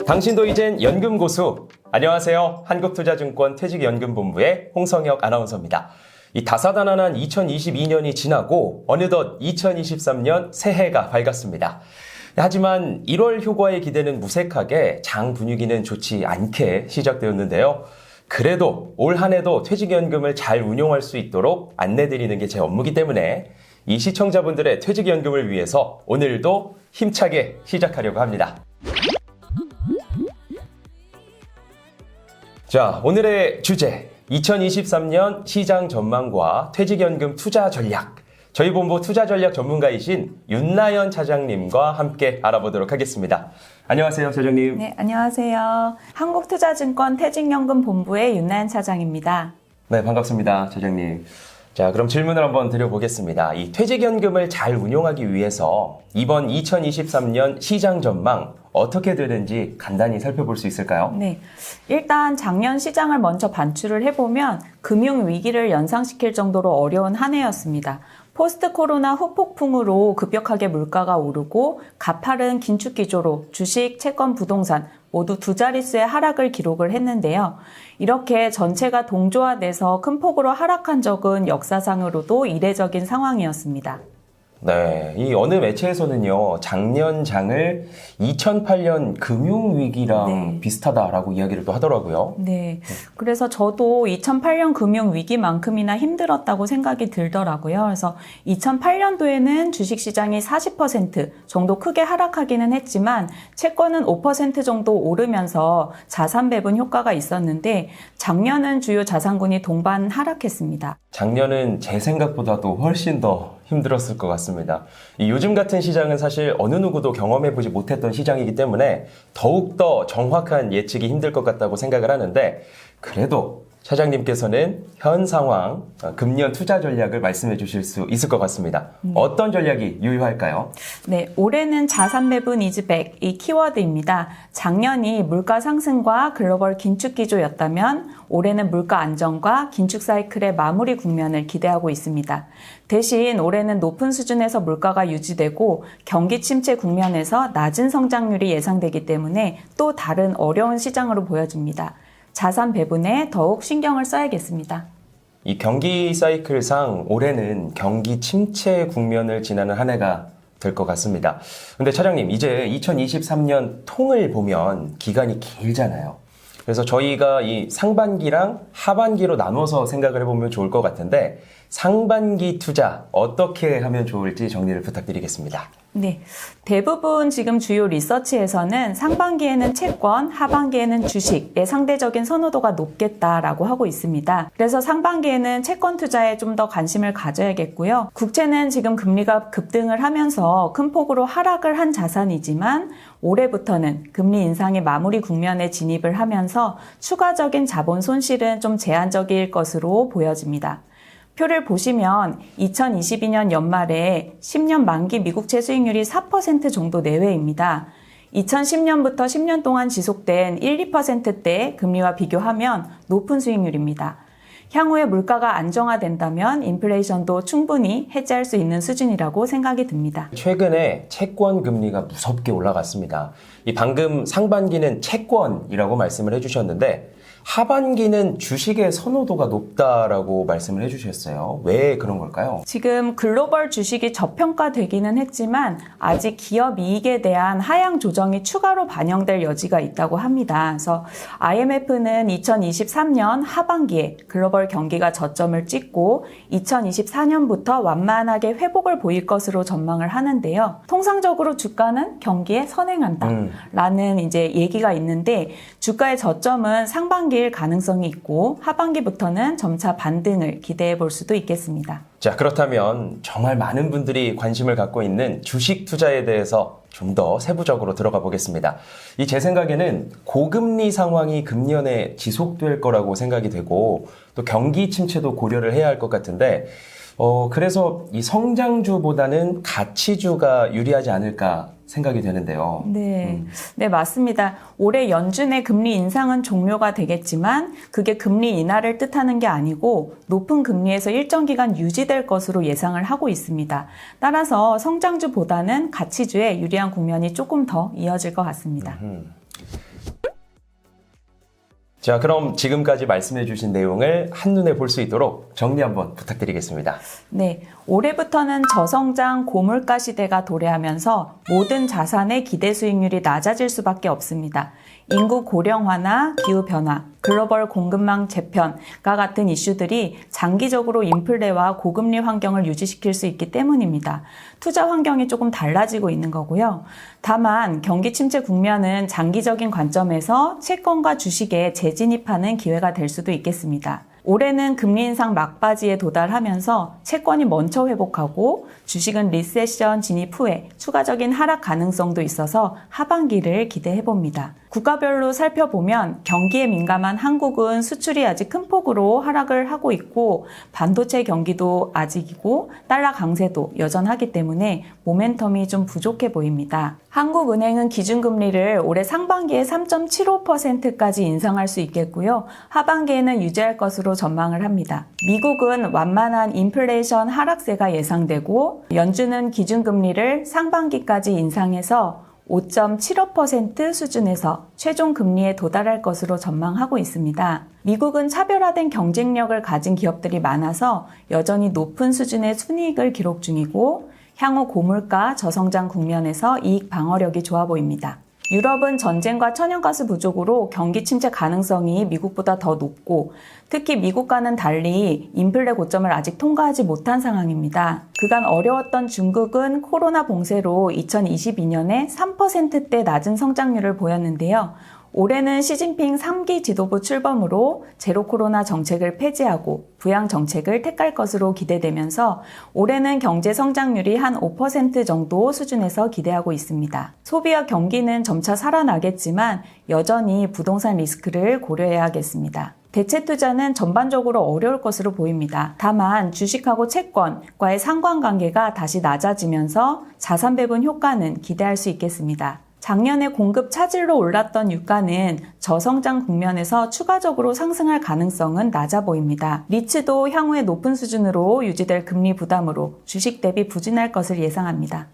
당신도 이젠 연금 고수. 안녕하세요. 한국투자증권 퇴직연금본부의 홍성혁 아나운서입니다. 이 다사다난한 2022년이 지나고 어느덧 2023년 새해가 밝았습니다. 하지만 1월 효과의 기대는 무색하게 장 분위기는 좋지 않게 시작되었는데요. 그래도 올 한 해도 퇴직연금을 잘 운용할 수 있도록 안내드리는 게 제 업무이기 때문에 이 시청자분들의 퇴직연금을 위해서 오늘도 힘차게 시작하려고 합니다. 자, 오늘의 주제 2023년 시장 전망과 퇴직연금 투자 전략, 저희 본부 투자 전략 전문가이신 윤나연 차장님과 함께 알아보도록 하겠습니다. 안녕하세요, 차장님. 네, 안녕하세요. 한국투자증권 퇴직연금본부의 윤나연 차장입니다. 네, 반갑습니다, 차장님. 자, 그럼 질문을 한번 드려보겠습니다. 이 퇴직연금을 잘 운용하기 위해서 이번 2023년 시장 전망 어떻게 되는지 간단히 살펴볼 수 있을까요? 네, 일단 작년 시장을 먼저 반추를 해보면 금융위기를 연상시킬 정도로 어려운 한 해였습니다. 포스트 코로나 후폭풍으로 급격하게 물가가 오르고 가파른 긴축 기조로 주식, 채권, 부동산 모두 두 자릿수의 하락을 기록을 했는데요. 이렇게 전체가 동조화돼서 큰 폭으로 하락한 적은 역사상으로도 이례적인 상황이었습니다. 네, 이 어느 매체에서는요, 작년 장을 2008년 금융위기랑 비슷하다라고 이야기를 또 하더라고요. 네, 그래서 저도 2008년 금융위기만큼이나 힘들었다고 생각이 들더라고요. 그래서 2008년도에는 주식시장이 40% 정도 크게 하락하기는 했지만 채권은 5% 정도 오르면서 자산 배분 효과가 있었는데 작년은 주요 자산군이 동반 하락했습니다. 작년은 제 생각보다도 훨씬 더 힘들었을 것 같습니다. 이 요즘 같은 시장은 사실 어느 누구도 경험해보지 못했던 시장이기 때문에 더욱더 정확한 예측이 힘들 것 같다고 생각을 하는데, 그래도 차장님께서는 현 상황 금년 투자 전략을 말씀해 주실 수 있을 것 같습니다. 어떤 전략이 유효할까요? 네, 올해는 자산 배분 is back 이 키워드입니다. 작년이 물가 상승과 글로벌 긴축 기조였다면 올해는 물가 안정과 긴축 사이클의 마무리 국면을 기대하고 있습니다. 대신 올해는 높은 수준에서 물가가 유지되고 경기 침체 국면에서 낮은 성장률이 예상되기 때문에 또 다른 어려운 시장으로 보여집니다. 자산 배분에 더욱 신경을 써야겠습니다. 이 경기 사이클상 올해는 경기 침체 국면을 지나는 한 해가 될 것 같습니다. 근데 차장님, 이제 2023년 통을 보면 기간이 길잖아요. 그래서 저희가 이 상반기랑 하반기로 나눠서 생각을 해보면 좋을 것 같은데, 상반기 투자 어떻게 하면 좋을지 정리를 부탁드리겠습니다. 네, 대부분 지금 주요 리서치에서는 상반기에는 채권, 하반기에는 주식의 상대적인 선호도가 높겠다라고 하고 있습니다. 그래서 상반기에는 채권 투자에 좀 더 관심을 가져야겠고요. 국채는 지금 금리가 급등을 하면서 큰 폭으로 하락을 한 자산이지만 올해부터는 금리 인상의 마무리 국면에 진입을 하면서 추가적인 자본 손실은 좀 제한적일 것으로 보여집니다. 표를 보시면 2022년 연말에 10년 만기 미국채 수익률이 4% 정도 내외입니다. 2010년부터 10년 동안 지속된 1, 2%대 금리와 비교하면 높은 수익률입니다. 향후에 물가가 안정화된다면 인플레이션도 충분히 해지할 수 있는 수준이라고 생각이 듭니다. 최근에 채권 금리가 무섭게 올라갔습니다. 이 방금 상반기는 채권이라고 말씀을 해주셨는데, 하반기는 주식의 선호도가 높다라고 말씀을 해주셨어요. 왜 그런 걸까요? 지금 글로벌 주식이 저평가되기는 했지만 아직 기업 이익에 대한 하향 조정이 추가로 반영될 여지가 있다고 합니다. 그래서 IMF는 2023년 하반기에 글로벌 경기가 저점을 찍고 2024년부터 완만하게 회복을 보일 것으로 전망을 하는데요. 통상적으로 주가는 경기에 선행한다라는 이제 얘기가 있는데, 주가의 저점은 상반기 가능성이 있고 하반기부터는 점차 반등을 기대해 볼 수도 있겠습니다. 자, 그렇다면 정말 많은 분들이 관심을 갖고 있는 주식 투자에 대해서 좀 더 세부적으로 들어가 보겠습니다. 이 제 생각에는 고금리 상황이 금년에 지속될 거라고 생각이 되고, 또 경기 침체도 고려를 해야 할 것 같은데, 그래서 이 성장주보다는 가치주가 유리하지 않을까 생각이 되는데요. 네, 맞습니다. 올해 연준의 금리 인상은 종료가 되겠지만 그게 금리 인하를 뜻하는 게 아니고 높은 금리에서 일정 기간 유지될 것으로 예상을 하고 있습니다. 따라서 성장주보다는 가치주에 유리한 국면이 조금 더 이어질 것 같습니다. 자, 그럼 지금까지 말씀해 주신 내용을 한눈에 볼 수 있도록 정리 한번 부탁드리겠습니다. 네, 올해부터는 저성장 고물가 시대가 도래하면서 모든 자산의 기대 수익률이 낮아질 수밖에 없습니다. 인구 고령화나 기후변화, 글로벌 공급망 재편과 같은 이슈들이 장기적으로 인플레와 고금리 환경을 유지시킬 수 있기 때문입니다. 투자 환경이 조금 달라지고 있는 거고요. 다만 경기 침체 국면은 장기적인 관점에서 채권과 주식에 재진입하는 기회가 될 수도 있겠습니다. 올해는 금리 인상 막바지에 도달하면서 채권이 먼저 회복하고 주식은 리세션 진입 후에 추가적인 하락 가능성도 있어서 하반기를 기대해봅니다. 국가별로 살펴보면 경기에 민감한 한국은 수출이 아직 큰 폭으로 하락을 하고 있고 반도체 경기도 아직이고 달러 강세도 여전하기 때문에 모멘텀이 좀 부족해 보입니다. 한국은행은 기준금리를 올해 상반기에 3.75%까지 인상할 수 있겠고요. 하반기에는 유지할 것으로 전망을 합니다. 미국은 완만한 인플레이션 하락세가 예상되고 연준은 기준금리를 상반기까지 인상해서 5.75% 수준에서 최종 금리에 도달할 것으로 전망하고 있습니다. 미국은 차별화된 경쟁력을 가진 기업들이 많아서 여전히 높은 수준의 순이익을 기록 중이고 향후 고물가 저성장 국면에서 이익 방어력이 좋아 보입니다. 유럽은 전쟁과 천연가스 부족으로 경기 침체 가능성이 미국보다 더 높고 특히 미국과는 달리 인플레 고점을 아직 통과하지 못한 상황입니다. 그간 어려웠던 중국은 코로나 봉쇄로 2022년에 3%대 낮은 성장률을 보였는데요. 올해는 시진핑 3기 지도부 출범으로 제로 코로나 정책을 폐지하고 부양 정책을 택할 것으로 기대되면서 올해는 경제 성장률이 한 5% 정도 수준에서 기대하고 있습니다. 소비와 경기는 점차 살아나겠지만 여전히 부동산 리스크를 고려해야겠습니다. 대체 투자는 전반적으로 어려울 것으로 보입니다. 다만 주식하고 채권과의 상관관계가 다시 낮아지면서 자산 배분 효과는 기대할 수 있겠습니다. 작년에 공급 차질로 올랐던 유가는 저성장 국면에서 추가적으로 상승할 가능성은 낮아 보입니다. 리츠도 향후에 높은 수준으로 유지될 금리 부담으로 주식 대비 부진할 것을 예상합니다.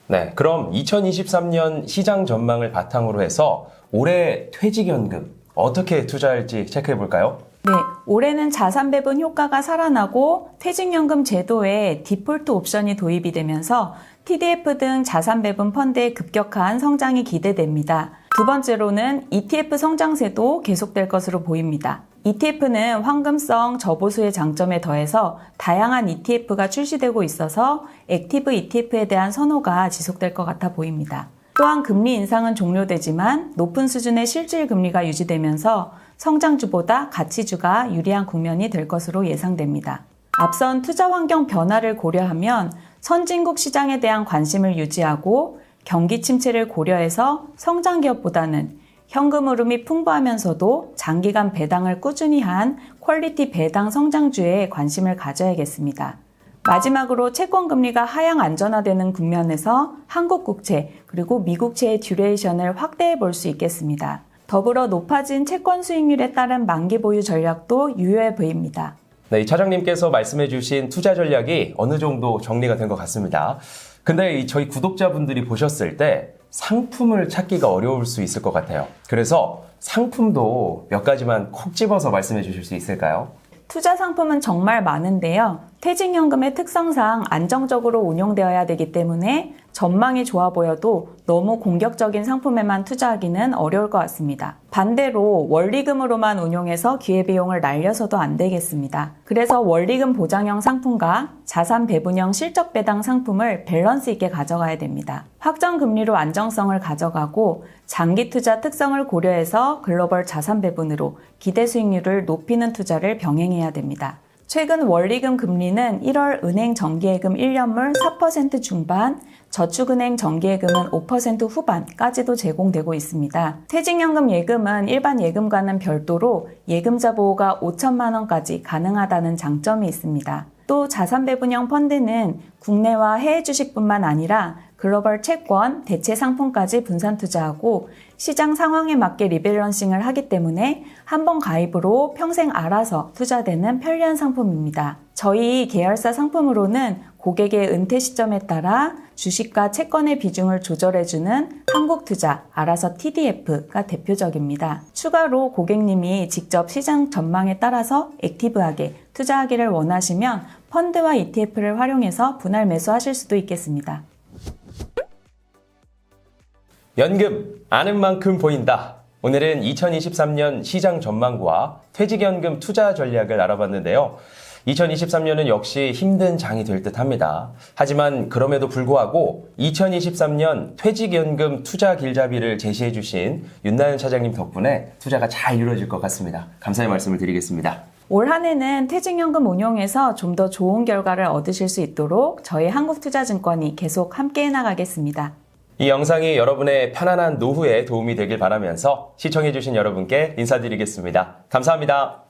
네, 그럼 2023년 시장 전망을 바탕으로 해서 올해 퇴직연금 어떻게 투자할지 체크해 볼까요? 네, 올해는 자산 배분 효과가 살아나고 퇴직연금 제도에 디폴트 옵션이 도입이 되면서 TDF 등 자산 배분 펀드의 급격한 성장이 기대됩니다. 두 번째로는 ETF 성장세도 계속될 것으로 보입니다. ETF는 황금성 저보수의 장점에 더해서 다양한 ETF가 출시되고 있어서 액티브 ETF에 대한 선호가 지속될 것 같아 보입니다. 또한 금리 인상은 종료되지만 높은 수준의 실질 금리가 유지되면서 성장주보다 가치주가 유리한 국면이 될 것으로 예상됩니다. 앞선 투자 환경 변화를 고려하면 선진국 시장에 대한 관심을 유지하고 경기 침체를 고려해서 성장 기업보다는 현금 흐름이 풍부하면서도 장기간 배당을 꾸준히 한 퀄리티 배당 성장주에 관심을 가져야겠습니다. 마지막으로 채권 금리가 하향 안전화되는 국면에서 한국 국채 그리고 미국채의 듀레이션을 확대해 볼 수 있겠습니다. 더불어 높아진 채권 수익률에 따른 만기 보유 전략도 유효해 보입니다. 네, 이 차장님께서 말씀해 주신 투자 전략이 어느 정도 정리가 된 것 같습니다. 근데 저희 구독자분들이 보셨을 때 상품을 찾기가 어려울 수 있을 것 같아요. 그래서 상품도 몇 가지만 콕 집어서 말씀해 주실 수 있을까요? 투자 상품은 정말 많은데요. 퇴직연금의 특성상 안정적으로 운용되어야 되기 때문에 전망이 좋아 보여도 너무 공격적인 상품에만 투자하기는 어려울 것 같습니다. 반대로 원리금으로만 운용해서 기회비용을 날려서도 안 되겠습니다. 그래서 원리금 보장형 상품과 자산 배분형 실적 배당 상품을 밸런스 있게 가져가야 됩니다. 확정 금리로 안정성을 가져가고 장기 투자 특성을 고려해서 글로벌 자산 배분으로 기대 수익률을 높이는 투자를 병행해야 됩니다. 최근 원리금 금리는 1월 은행 정기예금 1년물 4% 중반, 저축은행 정기예금은 5% 후반까지도 제공되고 있습니다. 퇴직연금 예금은 일반 예금과는 별도로 예금자 보호가 5천만 원까지 가능하다는 장점이 있습니다. 또 자산 배분형 펀드는 국내와 해외 주식뿐만 아니라 글로벌 채권, 대체 상품까지 분산 투자하고 시장 상황에 맞게 리밸런싱을 하기 때문에 한 번 가입으로 평생 알아서 투자되는 편리한 상품입니다. 저희 계열사 상품으로는 고객의 은퇴 시점에 따라 주식과 채권의 비중을 조절해주는 한국투자, 알아서 TDF가 대표적입니다. 추가로 고객님이 직접 시장 전망에 따라서 액티브하게 투자하기를 원하시면 펀드와 ETF를 활용해서 분할 매수하실 수도 있겠습니다. 연금, 아는 만큼 보인다. 오늘은 2023년 시장 전망과 퇴직연금 투자 전략을 알아봤는데요. 2023년은 역시 힘든 장이 될 듯 합니다. 하지만 그럼에도 불구하고 2023년 퇴직연금 투자 길잡이를 제시해 주신 윤나연 차장님 덕분에 투자가 잘 이루어질 것 같습니다. 감사의 말씀을 드리겠습니다. 올 한 해는 퇴직연금 운용에서 좀 더 좋은 결과를 얻으실 수 있도록 저희 한국투자증권이 계속 함께 나가겠습니다. 이 영상이 여러분의 편안한 노후에 도움이 되길 바라면서 시청해 주신 여러분께 인사드리겠습니다. 감사합니다.